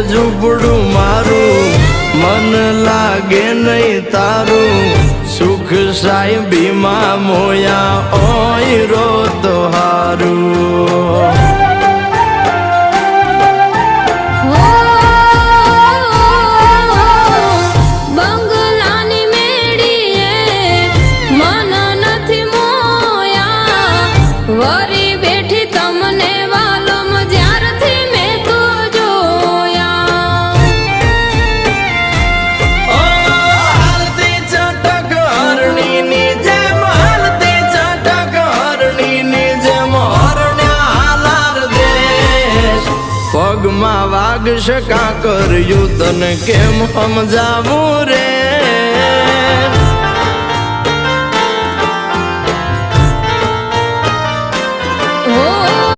ઝૂંપડું મારું મન લાગે નહીં તારું સુખ સાહેબીમાં મોયા ઓય રો તો હારું વરી બેઠી તમને વાલમ જ્યારથી મેં તો જોયા હાલતી ચટક હરણીની જેમ હાલતી ચટક હરણીની જેમ હરણ્યા હાલાર દેશ પગમાં વાગશે કાંકર્યું તને કેમ સમજાવું રે